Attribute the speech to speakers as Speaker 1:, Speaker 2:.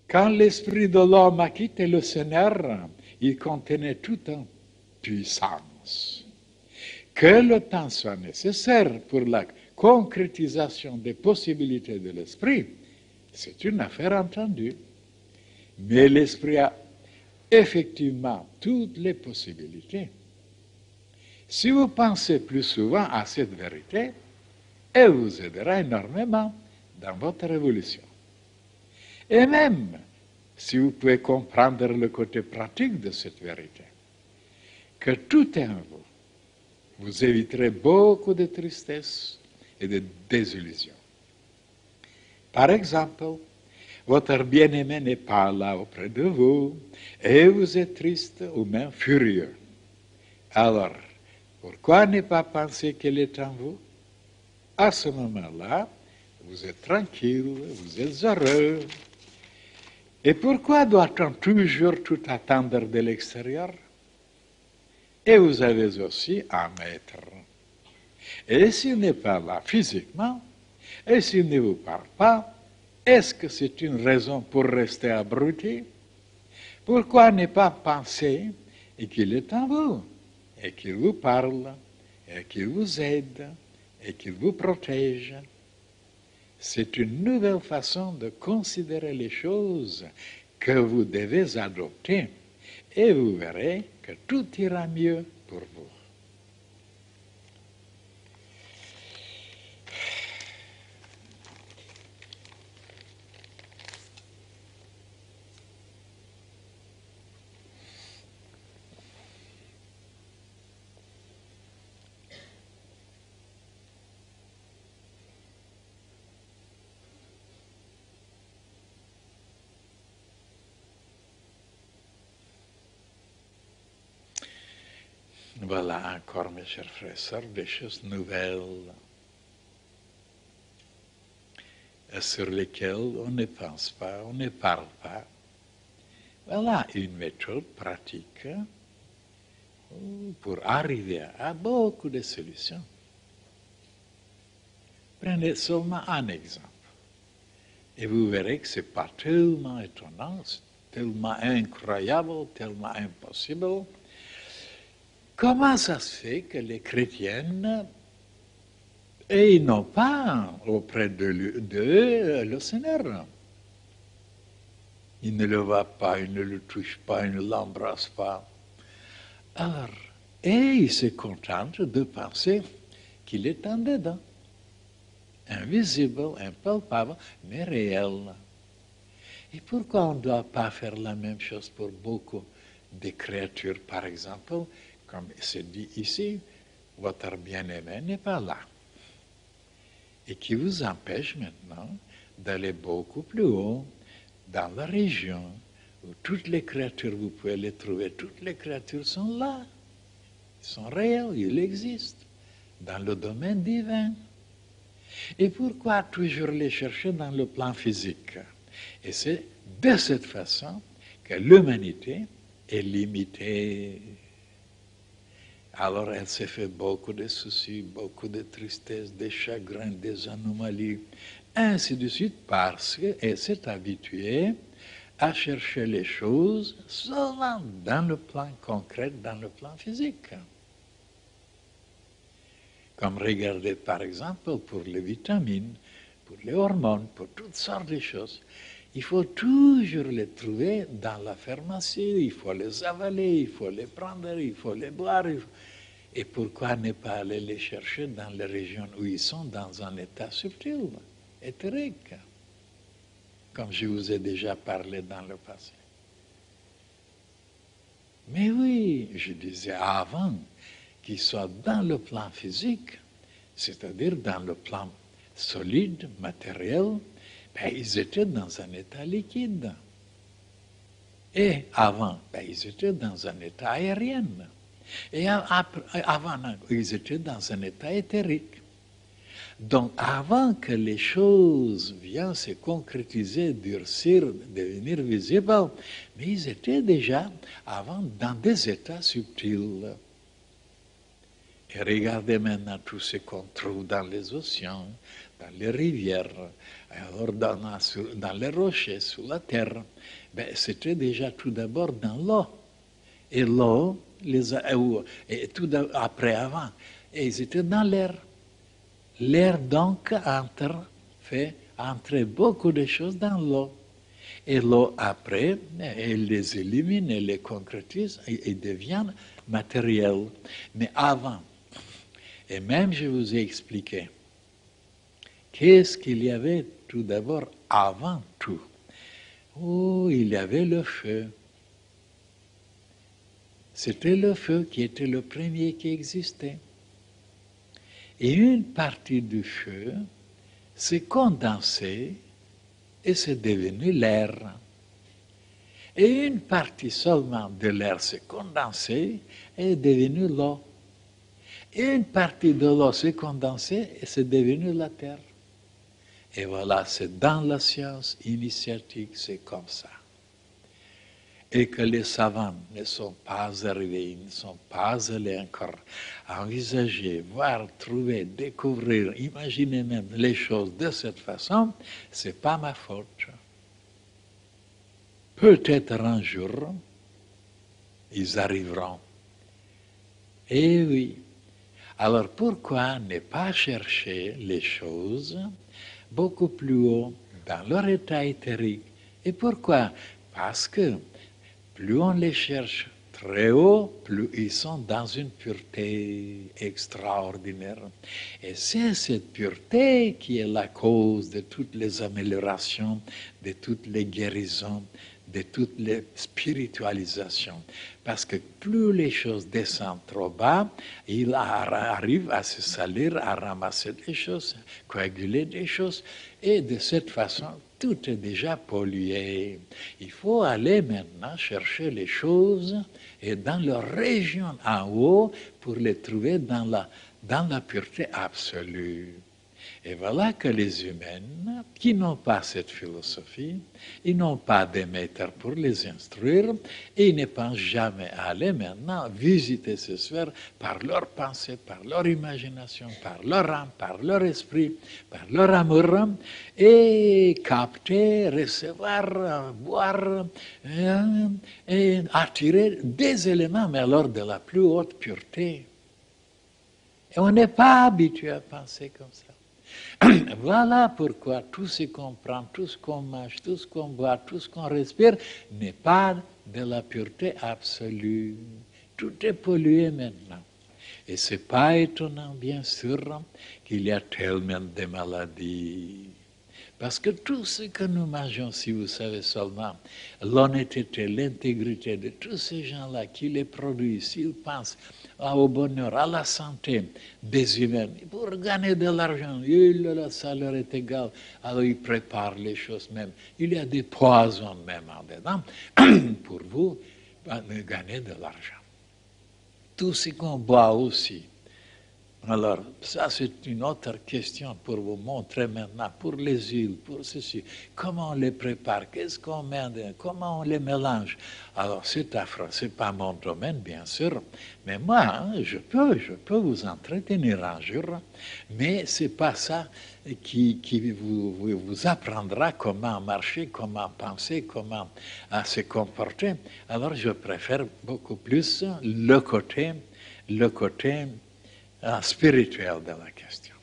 Speaker 1: Quand l'esprit de l'homme a quitté le Seigneur, il contenait toute une puissance. Que le temps soit nécessaire pour la concrétisation des possibilités de l'esprit, c'est une affaire entendue. Mais l'esprit a effectivement toutes les possibilités. Si vous pensez plus souvent à cette vérité, elle vous aidera énormément dans votre évolution. Et même si vous pouvez comprendre le côté pratique de cette vérité, que tout est en vous, vous éviterez beaucoup de tristesse et de désillusion. Par exemple, votre bien-aimé n'est pas là auprès de vous et vous êtes triste ou même furieux. Alors, pourquoi ne pas penser qu'elle est en vous? À ce moment-là, vous êtes tranquille, vous êtes heureux. Et pourquoi doit-on toujours tout attendre de l'extérieur? Et vous avez aussi un maître. Et s'il n'est pas là physiquement, et s'il ne vous parle pas, est-ce que c'est une raison pour rester abruti? Pourquoi ne pas penser qu'il est en vous, et qu'il vous parle, et qu'il vous aide, et qu'il vous protège? C'est une nouvelle façon de considérer les choses que vous devez adopter, et vous verrez que tout ira mieux pour vous. Voilà encore, mes chers frères et sœurs, des choses nouvelles sur lesquelles on ne pense pas, on ne parle pas. Voilà une méthode pratique pour arriver à beaucoup de solutions. Prenez seulement un exemple. Et vous verrez que ce n'est pas tellement étonnant, tellement incroyable, tellement impossible. Comment ça se fait que les chrétiennes, et ils n'ont pas auprès d'eux le Seigneur? Ils ne le voient pas, ils ne le touchent pas, ils ne l'embrassent pas. Alors, et ils se contentent de penser qu'il est en dedans. Invisible, impalpable, mais réel. Et pourquoi on ne doit pas faire la même chose pour beaucoup de créatures, par exemple, comme c'est dit ici, votre bien-aimé n'est pas là. Et qui vous empêche maintenant d'aller beaucoup plus haut dans la région où toutes les créatures, vous pouvez les trouver, toutes les créatures sont là. Ils sont réels, ils existent dans le domaine divin. Et pourquoi toujours les chercher dans le plan physique? Et c'est de cette façon que l'humanité est limitée. Alors elle s'est fait beaucoup de soucis, beaucoup de tristesse, des chagrins, des anomalies, ainsi de suite, parce qu'elle s'est habituée à chercher les choses seulement dans le plan concret, dans le plan physique. Comme regardez par exemple pour les vitamines, pour les hormones, pour toutes sortes de choses. Il faut toujours les trouver dans la pharmacie, il faut les avaler, il faut les prendre, il faut les boire. Et pourquoi ne pas aller les chercher dans les régions où ils sont dans un état subtil, éthérique, comme je vous ai déjà parlé dans le passé. Mais oui, je disais avant qu'ils soient dans le plan physique, c'est-à-dire dans le plan solide, matériel, ben, ils étaient dans un état liquide. Et avant, ben, ils étaient dans un état aérien. Et avant, ils étaient dans un état éthérique. Donc, avant que les choses viennent se concrétiser, durcir, devenir visibles, mais ils étaient déjà avant dans des états subtils. Et regardez maintenant tout ce qu'on trouve dans les océans, dans les rivières, alors dans les rochers, sous la terre, ben, c'était déjà tout d'abord dans l'eau. Et l'eau, et tout après, avant, et ils étaient dans l'air. L'air, donc, fait entrer beaucoup de choses dans l'eau. Et l'eau, après, elle les élimine, elle les concrétise et deviennent matériels. Mais avant, et même je vous ai expliqué, qu'est-ce qu'il y avait tout d'abord avant tout? Oh, il y avait le feu. C'était le feu qui était le premier qui existait. Et une partie du feu s'est condensée et c'est devenu l'air. Et une partie seulement de l'air s'est condensée et est devenue l'eau. Et une partie de l'eau s'est condensée et c'est devenu la terre. Et voilà, c'est dans la science initiatique, c'est comme ça. Et que les savants ne sont pas arrivés, ils ne sont pas allés encore envisager, voir, trouver, découvrir, imaginer même les choses de cette façon, c'est pas ma faute. Peut-être un jour, ils arriveront. Eh oui. Alors pourquoi ne pas chercher les choses beaucoup plus haut dans leur état éthérique? Et pourquoi? Parce que plus on les cherche très haut, plus ils sont dans une pureté extraordinaire. Et c'est cette pureté qui est la cause de toutes les améliorations, de toutes les guérisons, de toutes les spiritualisations. Parce que plus les choses descendent trop bas, il arrive à se salir, à ramasser des choses, coaguler des choses, et de cette façon, tout est déjà pollué. Il faut aller maintenant chercher les choses et dans leur région en haut pour les trouver dans la pureté absolue. Et voilà que les humains, qui n'ont pas cette philosophie, ils n'ont pas de maîtres pour les instruire, et ils ne pensent jamais à aller maintenant visiter ces sphères par leur pensée, par leur imagination, par leur âme, par leur esprit, par leur amour, et capter, recevoir, boire, et attirer des éléments, mais alors de la plus haute pureté. Et on n'est pas habitué à penser comme ça. Voilà pourquoi tout ce qu'on prend, tout ce qu'on mange, tout ce qu'on boit, tout ce qu'on respire n'est pas de la pureté absolue. Tout est pollué maintenant. Et ce n'est pas étonnant, bien sûr, qu'il y a tellement de maladies. Parce que tout ce que nous mangeons, si vous savez seulement, l'honnêteté, l'intégrité de tous ces gens-là qui les produisent, s'ils pensent au bonheur, à la santé des humains, pour gagner de l'argent, ça leur est égal. Alors ils préparent les choses même. Il y a des poisons même en dedans pour vous gagner de l'argent. Tout ce qu'on boit aussi. Alors, ça c'est une autre question pour vous montrer maintenant, pour les huiles, pour ceci, comment on les prépare, qu'est-ce qu'on met, comment on les mélange. Alors c'est affreux, c'est pas mon domaine bien sûr, mais moi je peux vous entretenir un jour, mais c'est pas ça qui vous apprendra comment marcher, comment penser, comment se comporter. Alors je préfère beaucoup plus le côté spirituel de la question.